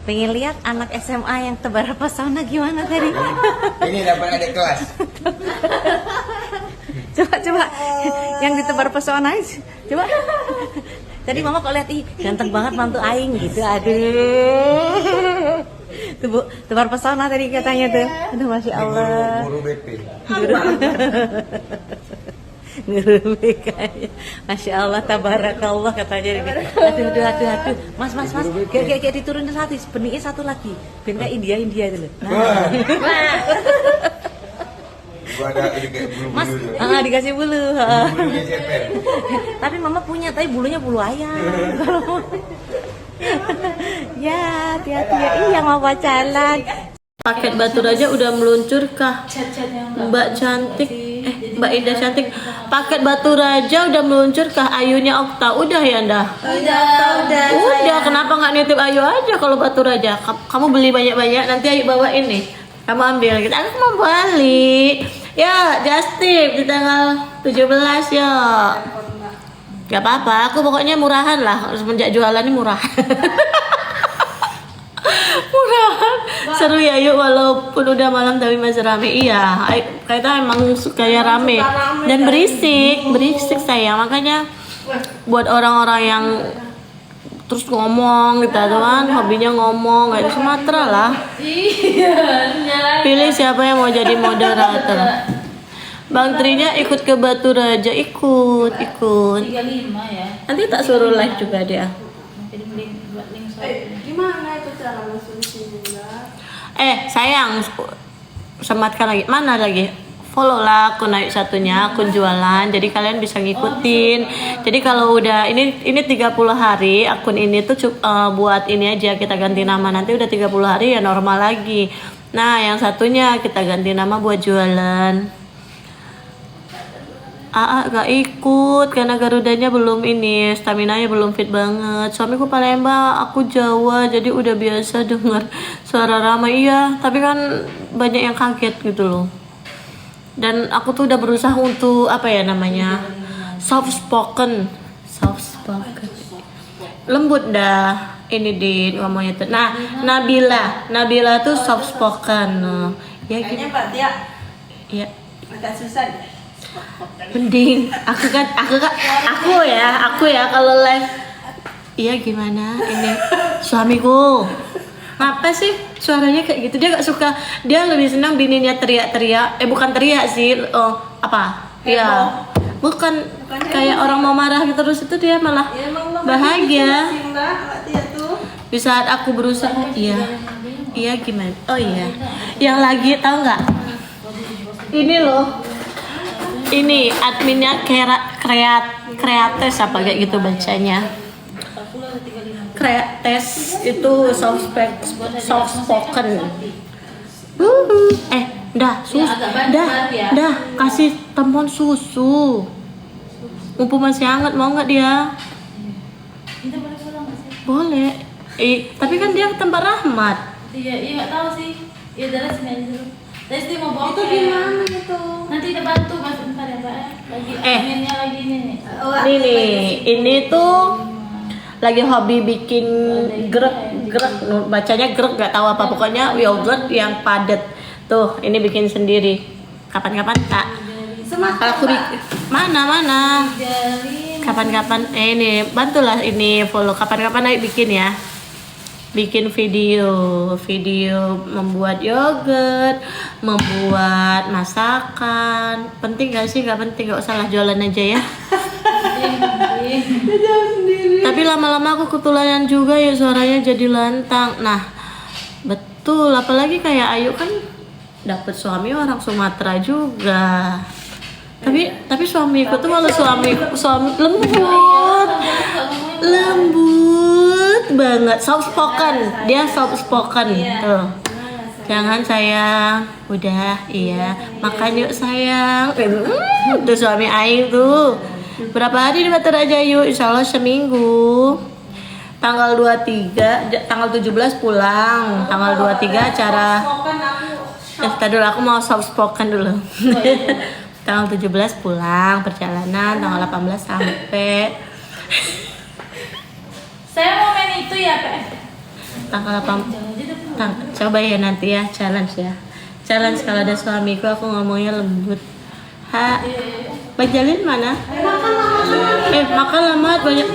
Pengen lihat anak SMA yang tebar pesona gimana tadi? Ini dapat adik kelas. Coba yang ditebar pesona coba. Tadi mama kok lihat, ih ganteng banget mantu aing gitu. Aduh. Tuh Bu, tebar pesona tadi katanya tuh. Aduh Masya Allah. Guru BP. Guru BK-nya. Masya Allah, tabarakallah katanya. Aduh. Mas. Kayak diturunin satu, benihnya satu lagi. Ben kayak India itu loh. Wah. Gua ada ini kayak Mas, bulu-bulu. dikasih bulu. Bulunya ceper. Tapi mama punya, tapi bulunya bulu ayam. Ya, hati-hati ya. Iya mau pacaran. Paket batu raja udah meluncur kah? Mbak cantik, Mbak Indah cantik. Paket batu raja udah meluncur kah? Ayunya Okta udah ya Ndah? Udah. Kenapa nggak nitip Ayu aja kalau batu raja? Kamu beli banyak-banyak, nanti Ayu bawa ini. Kamu ambil gitu. Aku mau balik. Ya, just tip di tanggal 17 ya. Gak apa-apa, aku pokoknya murahan lah. Semenjak jualan ini murah. Murahan. Seru ya yuk, walaupun udah malam tapi masih rame. Iya, kita emang suka ya rame. Dan berisik sayang. Makanya buat orang-orang yang terus ngomong gitu kan, hobinya ngomong kayak di Sumatera lah. Pilih siapa yang mau jadi moderator. Bang Trinya ikut ke Batu Raja, ikut. 35 ya. Nanti tak suruh live juga dia. Gimana itu cara masuk sini? Sayang, sematkan lagi. Mana lagi? Follow lah akun Ayu satunya, akun jualan. Jadi kalian bisa ngikutin. Jadi kalau udah ini 30 hari akun ini tuh buat ini aja, kita ganti nama. Nanti udah 30 hari ya normal lagi. Nah, yang satunya kita ganti nama buat jualan. Gak ikut karena Garudanya belum ini, staminanya belum fit banget. Suamiku Palembang, aku Jawa, jadi udah biasa dengar suara Rama. Iya, tapi kan banyak yang kaget gitu loh. Dan aku tuh udah berusaha untuk apa ya namanya, soft spoken, lembut dah ini di ngomongnya tuh. Nah, Nabila tuh soft spoken. Ya gitu. Kayaknya Mbak Tia Ya. agak susah deh. Mending aku ya kalau live. Iya gimana ini suamiku. Ngapa sih suaranya kayak gitu? Dia gak suka, dia lebih senang bininya teriak-teriak. Bukan teriak sih, apa? Iya. Bukan kayak orang mau marah gitu, terus itu dia malah bahagia. Di saat aku berusaha, iya gimana? Oh iya. Yang lagi tahu nggak? Ini loh. Ini adminnya kreates apa kayak gitu bacanya. Kreates itu soft spoken. Dah kasih temuan susu. Mumpung masih hangat, mau nggak dia? Kita boleh pulang nggak sih? Boleh. Tapi kan dia ke tempat Rahmat. Iya nggak tahu sih. Ya udah sini aja dulu. Terus dia mau bawa Itu gimana itu? Nanti kita bantu mas bentar ya Pak. Lagi adminnya lagi ini nih. Ini tuh lagi hobi bikin grek bacanya grek nggak tahu apa, pokoknya yogurt yang padat tuh. Ini bikin sendiri. Kapan-kapan tak? Kalau mana? Kapan-kapan ini bantulah ini follow. Kapan-kapan naik bikin ya. Bikin video membuat yogurt, membuat masakan. Penting gak sih? Gak penting, gak usah lah, jualan aja ya. Tapi lama-lama aku ketularan juga ya, suaranya jadi lantang. Nah, betul, apalagi kayak Ayu kan dapet suami orang Sumatera juga. Tapi suamiku tuh malah suami lembut banget, soft spoken. Dia soft spoken tuh. Jangan sayang, udah iya makan yuk sayang. Tuh suami Aing tuh. Berapa hari di Batu Raja yuk? Insya Allah seminggu. Tanggal 23, tanggal 17 pulang. Tanggal 23 acara. Tadi dulu aku mau soft spoken dulu. Tanggal 17 pulang perjalanan, tanggal 18 sampai. Saya mau main itu ya Pak. tanggal 8 coba ya nanti ya, challenge ya. Challenge kalau ada suamiku aku ngomongnya lembut. Bang Jalil mana? Makan lama banyak.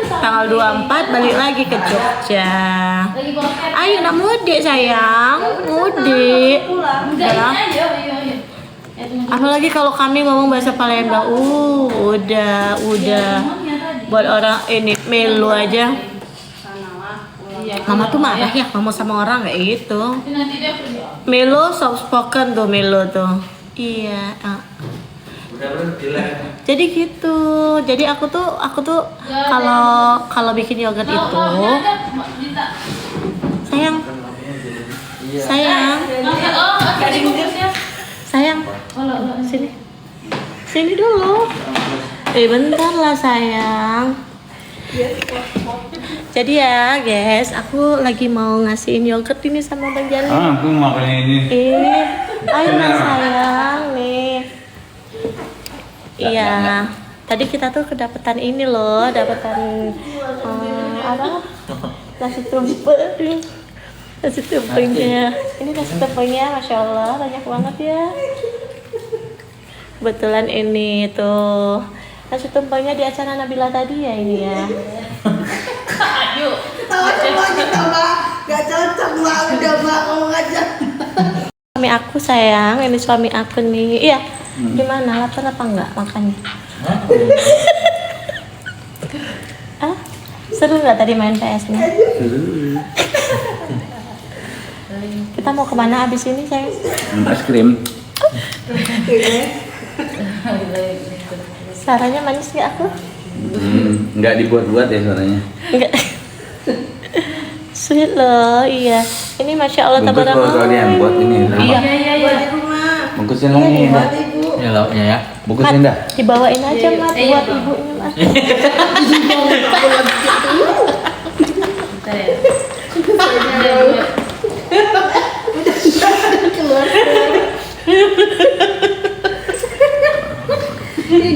Tanggal 24 balik lagi ke Jogja. Ayo nak mudik sayang, mudik. Ya. Apalagi kalau kami ngomong bahasa Palembang, udah. Buat orang ini melo aja. Mama tuh marah ya ngomong sama orang kayak gitu. Melo soft spoken tuh Melo tuh. Iya. Jadi gitu. Jadi aku tuh kalau bikin yogurt itu sayang sini dulu. Bentar lah sayang. Jadi ya guys, aku lagi mau ngasihin yogurt ini sama Bang Jalil. Aku makan ini. Ayo lah sayang nih. Iya. Tadi kita tuh kedapetan ini loh, dapetan apa? Nasi tumpeng. Nasi tumpengnya. Ini nasi tumpengnya, masya Allah banyak banget ya. Kebetulan ini tuh nasi tumpengnya di acara Nabila tadi ya ini ya. Ayo. Gak cocok mbak, udah mbak kamu ngajak. Suami aku sayang, ini suami aku nih. Iya. Gimana? Lapar apa enggak makannya? Seru nggak tadi main PS-nya? Kita mau kemana abis ini sayang? Es krim. Suaranya manis nggak aku? Nggak dibuat-buat ya suaranya. Enggak. Sweet loh, iya. Ini masya Allah Bungkus kalau kalian buat ini. Iya. Buat di rumah. Bungkusin lagi. Buat ibu. Ya lauknya ya. Mat, Bungkusin dah. dibawain aja Mat buat ibunya Mat. Bentar ya.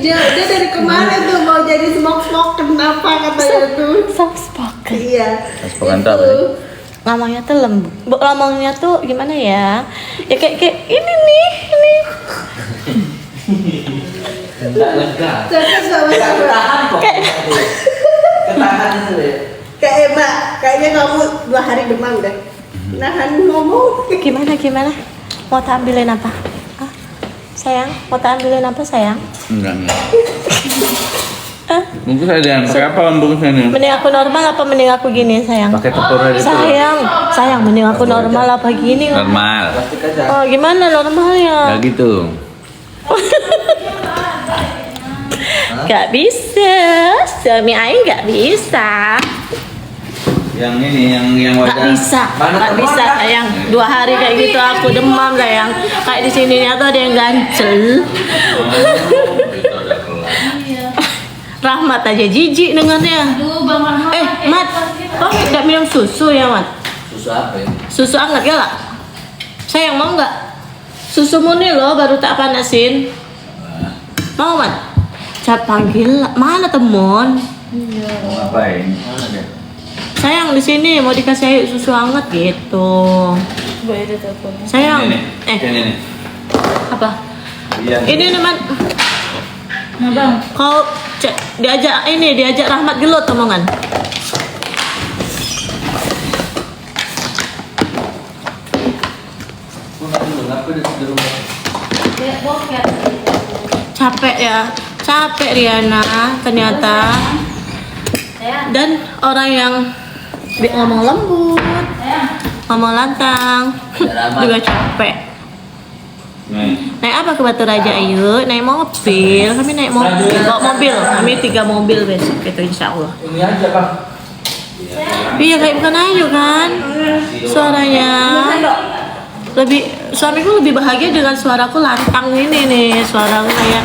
Dia dari kemarin tuh mau jadi smoke kenapa katanya tuh? Soft spoken. Iya. Sepokan apa sih? Ngomongnya tuh lembut. Ngomongnya tuh gimana ya? Ya kayak ini nih, ini. Cocok sama-sama. Ketahan itu ya. Kayak mbak, kayaknya kamu 2 hari demam deh. Nahan ngomong. Gimana? Mau tak ambilin apa? Sayang, mau tak ambilin apa sayang? Enggak. Bungkus ada yang pakai apa bungkusnya nih? Mending aku normal apa mending aku gini sayang? Pakai tepung aja itu. Sayang mending aku normal apa gini? Normal. Oh gimana normalnya? Enggak gitu. Gak bisa, suami Aing gak bisa. Yang ini yang Gak bisa sayang. 2 hari kayak gitu aku demam sayang. Kayak di sininya tuh ada yang gancel. Rahmat aja jijik dengannya. Aduh, Bang Rahmat. Mat, kok gak minum susu ya Mat? Susu apa ya? Susu hangat ya lah. Sayang mau nggak? Susu murni loh baru tak panasin. Mau Mat? Cap panggil mana temen? Mau ngapain? Sayang di sini mau dikasih susu hangat gitu. Boleh ada telepon. Sayang, Ini. apa? Iya. Ini teman. Nah, Bang. Kau diajak Rahmat gelut omongan. Kayak boket. Capek Riana ternyata. Dan orang yang ngomong lembut, ngomong lantang, juga capek. Naik apa ke Batu Raja ayo? Naik mobil, kami naik mobil. Bawa mobil, kami 3 mobil besok gitu insya Allah. Ini aja Bang. Iya kayak bukan Ayu kan? Suaranya suamiku lebih bahagia dengan suaraku lantang ini nih, suaraku kayak.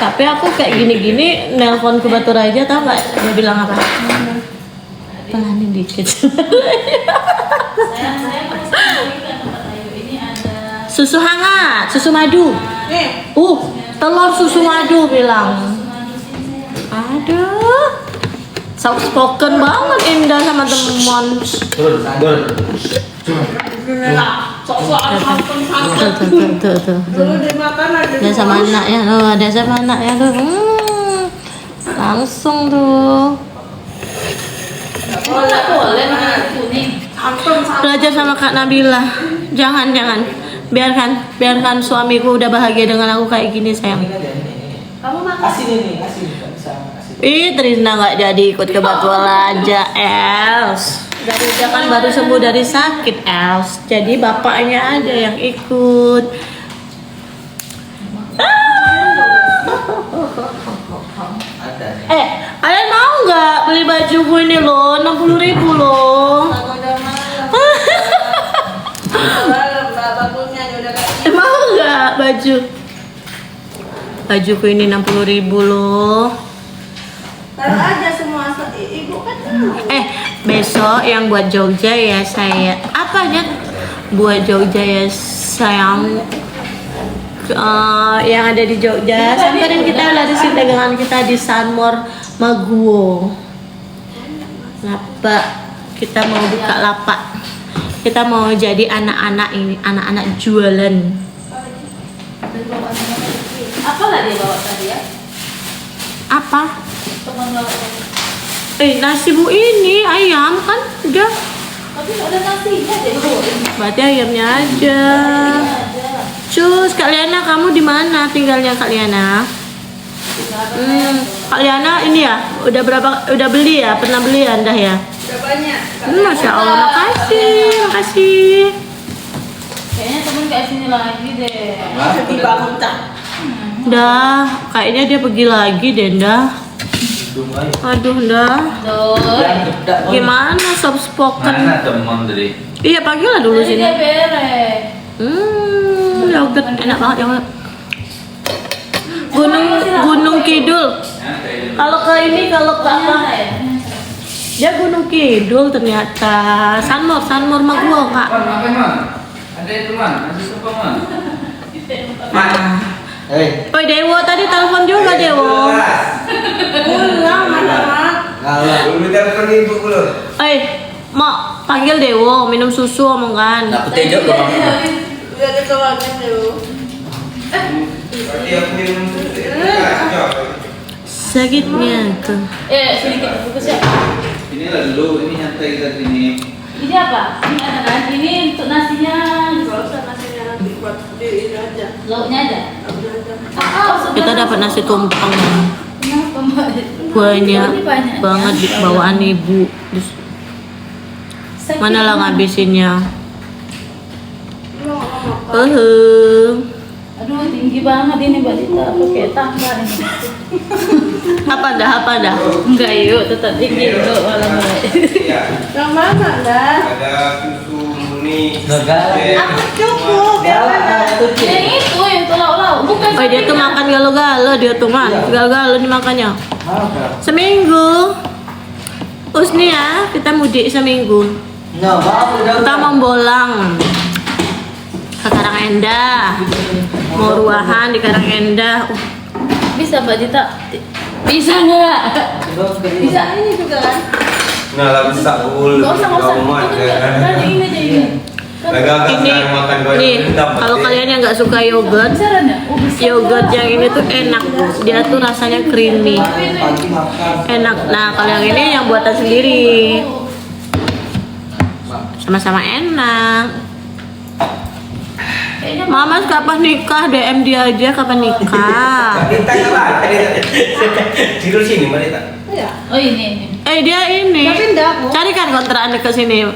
Tapi aku kayak gini-gini nelpon ke Batu Raja tau nggak? Dia bilang apa? Pelanin dikit. Susu hangat, susu madu. Telur susu madu bilang. Aduh. soft spoken banget Indah sama teman. Turun, turun. Sok-sokan santun-santun. Tuh. Dulu dimakan ada Ada sama anaknya tuh, ada sama anaknya tuh. Langsung tuh. Oh, nggak boleh makan nasi kuning. Belajar sama Kak Nabila. Jangan. Biarkan suamiku udah bahagia dengan aku kayak gini, sayang. Kamu makan. Asin ini, asin nggak bisa asin. Ih, Trisna nggak jadi ikut ke Batual aja, Els. Garuda kan baru sembuh dari sakit, Els. Jadi bapaknya ada yang ikut. Ada. Kalian mau nggak beli bajuku ini loh, 60.000 loh. Mau nggak baju? Bajuku ini 60.000 loh. Taruh aja semua ibu kan tahu. Besok yang buat Jogja ya saya. Apanya? Buat Jogja ya sayang. Yang ada di Jogja. Samperin kita larisin dagangan kita di Sanmor Maguwo. Lapak. Kita mau buka lapak. Kita mau jadi anak-anak ini, anak-anak jualan. Apa lah dia bawa tadi ya? Apa? Teman bawa tadi. Nasi bu ini ayam kan udah. Tapi nggak ada nasinya deh bu. Berarti ayamnya aja. Cus, Kak Liana, kamu di mana tinggalnya Kak Liana? Kak Liana ini ya, udah beli ya? Pernah beli ya Anda ya? Udah banyak. Masya Allah, makasih. Kayaknya temen kayak sini lagi deh. Sedih banget tak. Dah, kayaknya dia pergi lagi deh, dah. Aduh, dah. Tuh. Gimana soft spoken? Mana teman tadi? Iya, panggil lah dulu Tadi sini. dia beres. Yogurt enak banget yogurt. Gunung Kidul. Kalau ke ini, kalau ke apa? Dia Gunung Kidul ternyata. Sanmor Maguwo, Kak. Apa man? Ada itu man, ada apa man? Oi Dewo tadi telepon juga Dewo. Pulang mak. Belum telepon ibu belum. Mau panggil Dewo minum susu omongan. Aku tejok ke bang. Udah ada keluarga tuh. Dia minum Sakitnya tuh. Sedikit fokus ya. Inilah dulu, ini nyantai kita sini. Ini apa? Ini ada kan? Ini untuk nasinya. Gak usah nasinya nanti buat di ini aja. Lauknya aja. Kita dapat nasi tumpeng Kenapa mbak? banyak Ini banyak. banget di bawaan ibu. Sakit Mana lah banget. ngabisinnya? Aduh tinggi banget ini Mbak Dita. Pakai tambah ini. Apa dah? Enggak yuk, tetap tinggi yuk malam Yang mana dah? Ada susu murni. Aku cukup. Yang mana? Yang itu yang tuh lauk-lauk bukan. Dia tuh makan galo-galo dia tuh man. Galo-galo dimakannya. Seminggu. Usni ya, kita mudik seminggu. Kita mau bolang ke Karangendah. Mau ruahan di Karangendah. Bisa Mbak Dita. Bisa nggak? Bisa ini juga kan? Nah, lah bisa bul. Nggak usah. Kan ini aja ini. Nih, kalau kalian yang nggak suka yogurt, Besaran ya? Oh, bisa. yogurt yang ini tuh enak. Dia tuh rasanya creamy. Pagi makan. Enak. Nah, kalau yang ini yang buatan sendiri. Sama-sama enak. Kayaknya Mama kapan nikah? DM dia aja kapan nikah. Kita apa? Tidur sini, Marita. Iya. Oh ini. Dia ini. Udah pindah, Bu. Carikan kontrakan dekat sini.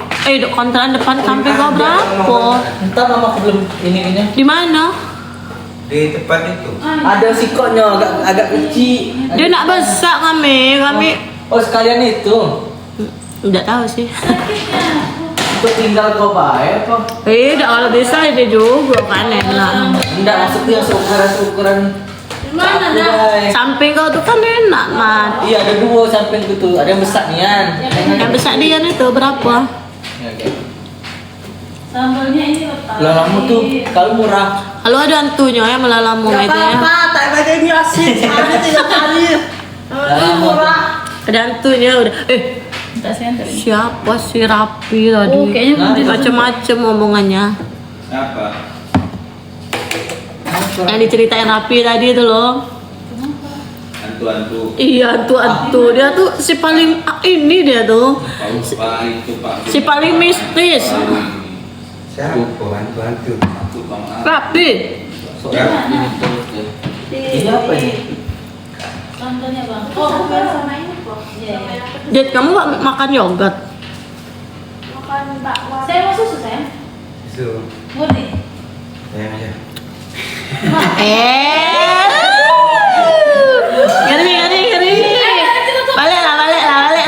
Kontrakan depan sampai kau berapa? Entar mama aku belum ini. Di mana? Di tempat itu. Ada sikotnya agak kecil. Dia nak besar kami. Oh sekalian itu. Enggak tahu sih. Sakitnya. Untuk tinggal kau bayar apa? Tidak kalau bisa ini juga kan enak. Enggak maksudnya seukuran. Mana dah? Samping kau tuh kan enak mat. Iya ada dua samping gitu. Ada yang besar nian. Yang besar dia itu berapa? Ya, oke. Sambalnya ini letak. Lalamu tuh kalau murah. Kalau ada hantunya yang melalamu Gak itu ya. apa-apa, tak baca ini asin. Ada 3 kali. Ini murah. Ada hantunya udah. Tak senter. Siapa sih Rapi tadi? Oh, kayaknya Macem-macem omongannya. Siapa? Yang diceritain Rapi tadi itu loh. Hantu-hantu. Iya, hantu-hantu. Dia tuh si paling ini dia tuh. Pak itu Pak. Si paling mistis. Siapa? Hantu-hantu. Hantu Bang A. Rapi. Ini apa ini? Contohnya bang. Oh, bukan sama ini kok. Iya. Dit, kamu gak makan yogurt? Saya mau susu sayang. Itu. Murni. Sayang aja. Ngeri. Balik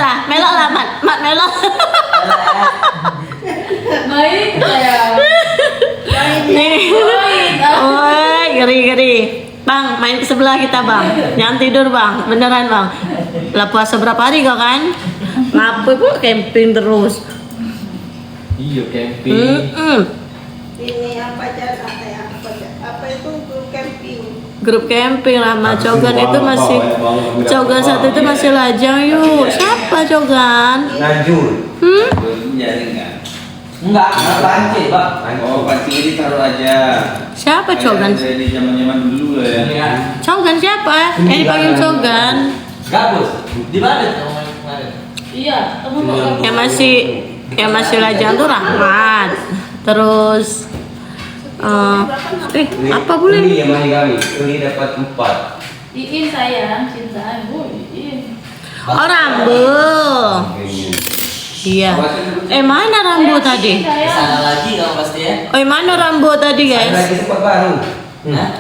lah. Melok lah, mat melok. Baik sayang. Nih. Woi, ngeri. Bang, main ke sebelah kita bang. Jangan tidur bang, beneran bang. Lah puasa berapa hari kau kan? Ngapa bu camping terus? Iya camping. Ini apa aja apa itu grup camping. Grup camping Rama Cogan itu masih Cogan satu itu masih lajang yuk. Siapa Cogan? Najul. Jaring nggak? Enggak panci, Bang. Oh, pancing ini taruh aja. Siapa Cogan? Kayak di zaman-zaman dulu lah ya. Iya. Cogan siapa? Yang dipanggil Cogan? Gabus. Di mana kamu main kemarin? Iya, kamu mau Yang masih lajang tuh Rahmat. Terus apa boleh? Uli yang main kami. Uli dapat 4. Iin sayang, cinta. Iin. Oh Rambo. Iya. Mana Rambo tadi? Di sana lagi kamu pasti ya. Mana Rambo tadi guys? Lagi sempat baru. Hah?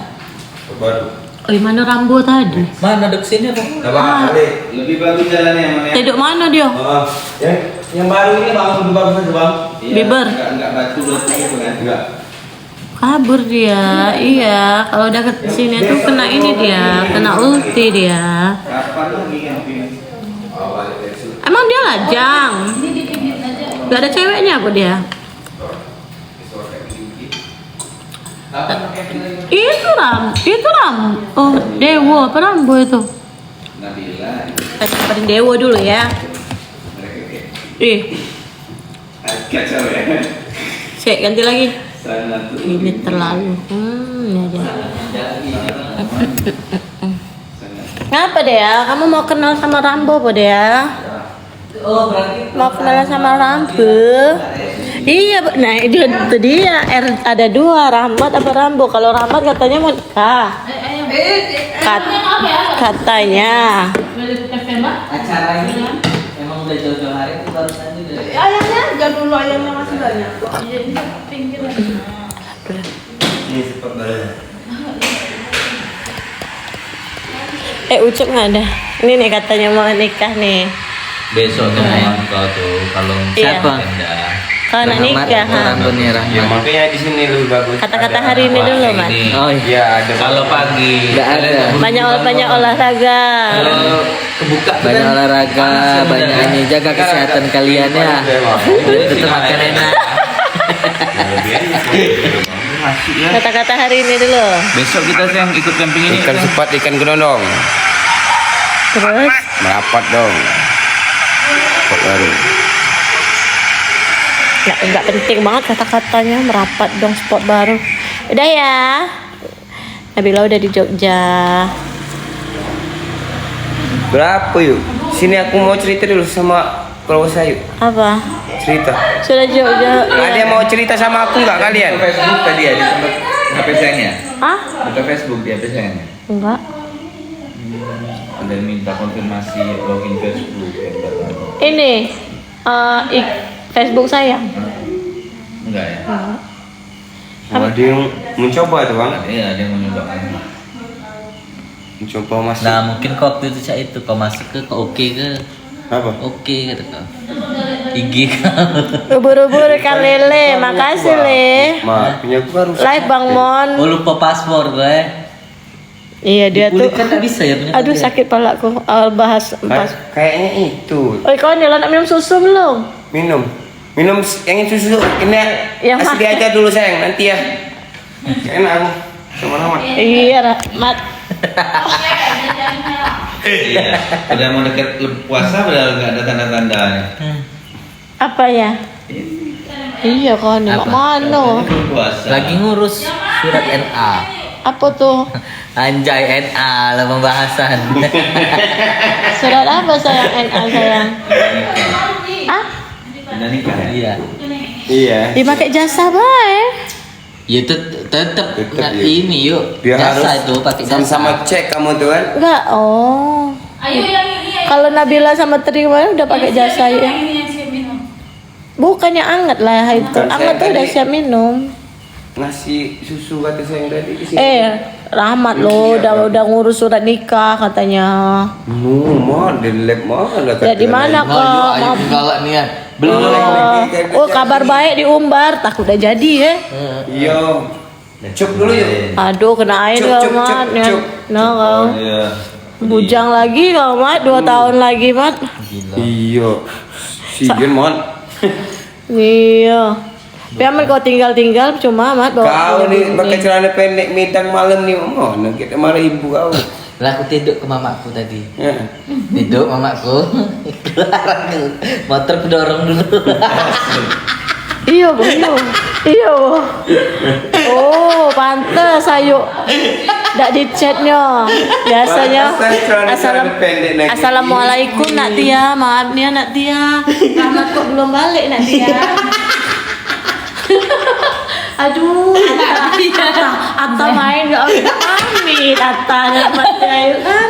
Baru. Mana Rambo tadi? Mana dek sini, Bang? Enggak apa-apa, Dek. Lebih bagus jalannya yang mana? Tidur mana dia? Oh, yang baru ini Bang, lebih bagus aja, Bang. Iya, Biber. Enggak batu gitu kan? Enggak. Kabur dia. Iya, kalau udah ke sini tuh kena ini dia, kena ulti dia. Kapan lagi camping? Emang dia lajang? Ini dipijit aja. Gak ada ceweknya apa dia? Itu Ram. Oh, Dewo apa Rambo itu? Nabila. Kita cari Dewo dulu ya. Kacau ya. Cek ganti lagi. Sana tuh. Ini terlalu. Ini aja. Ngapa dia? Kamu mau kenal sama Rambo apa dia? Oh, berarti Mau kenalan sama Rambo? Iya, nah itu dia. Ada 2, Rahmat apa Rambo. Kalau Rahmat katanya mau nikah. Katanya. acara ini emang udah jauh-jauh hari itu baru tadi deh. Ayamnya jangan dulu, ayamnya masih banyak. Iya, ini pinggiran. Ini sempat baru. Ucup nggak ada. Ini nih katanya mau nikah nih. Besok temuan kau tuh kalau Iya. Siapa? Kalau nak nikah, ha. Ya makanya di sini lebih bagus. Kata-kata hari ini dulu, Mas. Oh iya. Iya, ada. kalau pagi Nggak ada. Banyak olahraga. kalau kebuka tuh Banyak kan olahraga, banyak ini jaga kesehatan kalian ya. Tetap makan enak. Kata-kata hari ini dulu. besok kita yang ikut camping ini Ikan sepat, ikan gelondong. Terus Merapat dong. Spot baru. nggak penting banget kata-katanya, merapat dong spot baru. Udah ya. Nabila udah di Jogja. Berapa yuk? Sini aku mau cerita dulu sama Pulau Sayu. Apa? Cerita. Sudah Jogja. Ada yang mau cerita sama aku nggak kalian? Facebook tadi ya di tempat HP sayangnya Ah? buka Facebook di HP sayangnya Enggak. ada yang minta konfirmasi login Facebook ya, Ini Facebook saya. enggak ya Ada yang mencoba tuh bang? iya ada yang mencoba Mencoba masuk. Nah mungkin kau waktu itu cak itu kau masuk ke kau oke ke Apa? oke kata kau IG kau. Ubur-ubur kan Lele, makasih Le. Ma, punya aku baru. Live Bang Mon. Oh lupa paspor gue. Iya dia tuh. Kan nggak bisa ya punya. Aduh sakit palaku bahas pas. Kayaknya itu. Oi kawan jalan nak minum susu belum? Minum yang susu ini Yang kasih dia aja dulu sayang nanti ya. Enak aku. sama Rahmat. Iya, Rahmat. Iya. Udah mau dekat puasa udah nggak ada tanda-tandanya. Apa ya? Iya kan, mak Apa? mana? Puasa. Lagi ngurus surat NA. Apa tuh? Anjay NA lah pembahasan. Surat apa sayang? NA sayang? Ah? Udah nikah ya? Iya. Iya. Dipakai jasa baik. Ya tetap Tetep, iya. ini yuk. Dia Jasa harus itu pakai jasa. sama-sama cek kamu tuh kan. Enggak, oh. Ayo yang ini. Kalau Nabila sama Tri kemarin udah pakai jasa ya. Yang ini yang siap minum. Bukannya anget lah itu. Bukan, Anget saya tuh udah tadi- siap minum. Ngasih susu kata sayang tadi di sini. Rahmat lo udah ngurus surat nikah katanya. Mau di lab mana? Ya di mana Nah, kok? ayo galak nih ya. Belum. Oh, kabar baik diumbar, takut udah jadi ya. Iya. Cuk dulu yuk. Aduh, kena air Cuk, kau cuk, Mat. cuk, Ya. cuk. Nah kau. Iya. Bujang lagi kau Mat, 2 tahun lagi Mat. Iya. Sigen mon. Iya. Biar kau tinggal-tinggal cuma Mat bawa Kau nih pulang pakai ini. celana pendek midang malam nih mana kita marah ibu kau. Lah aku tidur ke mamaku tadi. Ya. Tidur mamaku. Keluar aku. Motor kedorong dulu. Iya, Bu. Iya, Bu. Oh, pantes ayo. Ndak di chatnya. Biasanya Pantesan celana pendek lagi. Assalamualaikum Nak Tia, maaf nih Nak Tia. Rahmat kok belum balik Nak Tia. Aduh, Atta main gak usah pamit, Atta Rahmat Tia kan.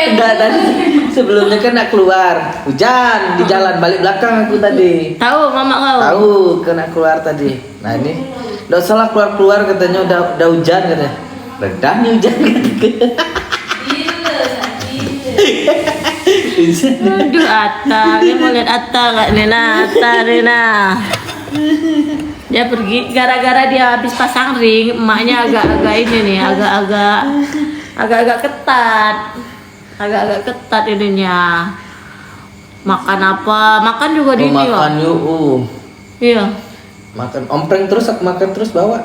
Enggak tadi sebelumnya kan nak keluar hujan di jalan balik belakang aku tadi. Tahu mama kau? Tahu kena keluar tadi. Nah ini udah salah keluar katanya udah hujan katanya. Redah nih hujan. Aduh Atta, dia mau lihat Atta nggak Nena? Atta Nena. Dia pergi gara-gara dia habis pasang ring, emaknya agak-agak ini nih, agak-agak ketat. Agak-agak ketat ininya. Makan apa? Makan juga di ini, Makan Wak. yuk. Iya. Makan ompreng terus aku makan terus bawa.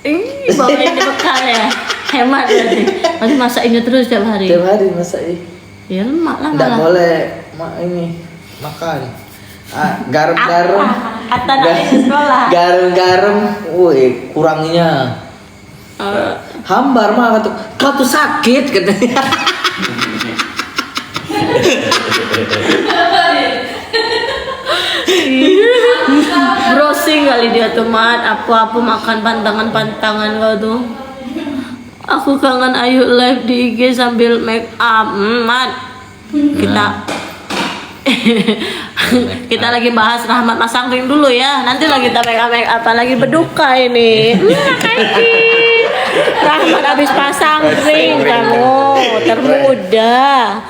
Bawa ini bekal ya. Hemat berarti. Masih masak ini terus tiap hari. Tiap hari masak Ya lemak lah Enggak malah. boleh ini makan. Garam-garam. Atta nak ke sekolah. Garam-garam, woi kurangnya. Hambar mah kata, kau tuh sakit katanya. Browsing kali dia tuh Mat, apa-apa makan pantangan-pantangan kau tuh. Aku kangen Ayu live di IG sambil make up, Mat. Kita lagi bahas Rahmat masang ring dulu ya. Nanti lagi kita make up lagi berduka ini. Rahmat habis pasang ring kamu termuda.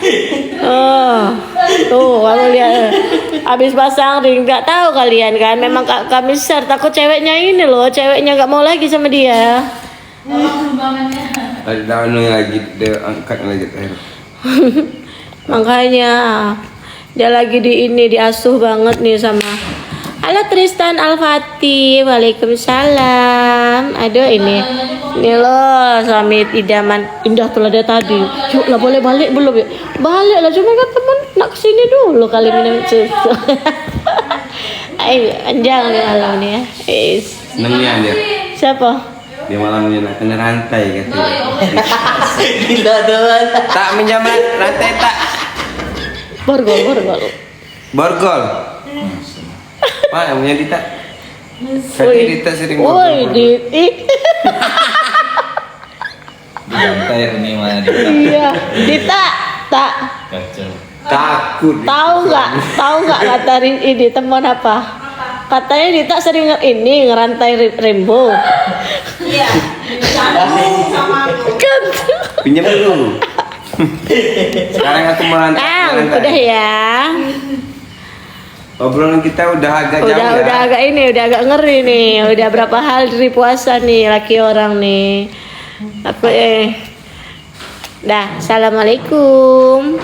Tuh kamu lihat habis pasang ring, nggak tahu kalian kan? Memang kami share takut ceweknya ini loh, ceweknya nggak mau lagi sama dia. Ada tahun lagi dia angkat lagi air. Makanya dia lagi di ini diasuh banget nih sama. Halo Tristan Al-Fatih, waalaikumsalam. Aduh ini loh suami idaman indah tuh dia tadi. Yuk lah boleh balik belum ya? Balik lah cuma kan teman nak kesini dulu kali minum susu. Ayo anjang nih malam nih ya. Senengnya dia. Siapa? Dia malamnya nak kena rantai katanya. Gila doang. Tak minjam rantai tak. Borgol. Borgol. Pak, yang punya Dita. Tadi Woi. Dita sering Woi, borgol. Diti. Dibantai ini mah Dita. Iya, Dita. Tak. Kacau. Takut. Tahu nggak kata ini teman apa? Katanya Dita sering ini ngerantai Rembo. Iya. Sama aku. Kan. Pinjam dulu. Sekarang aku merantai. Udah ya. Obrolan kita udah agak jauh ya. Udah agak ini, udah agak ngeri nih. Udah berapa hari puasa nih laki orang nih. Apa Dah, assalamualaikum.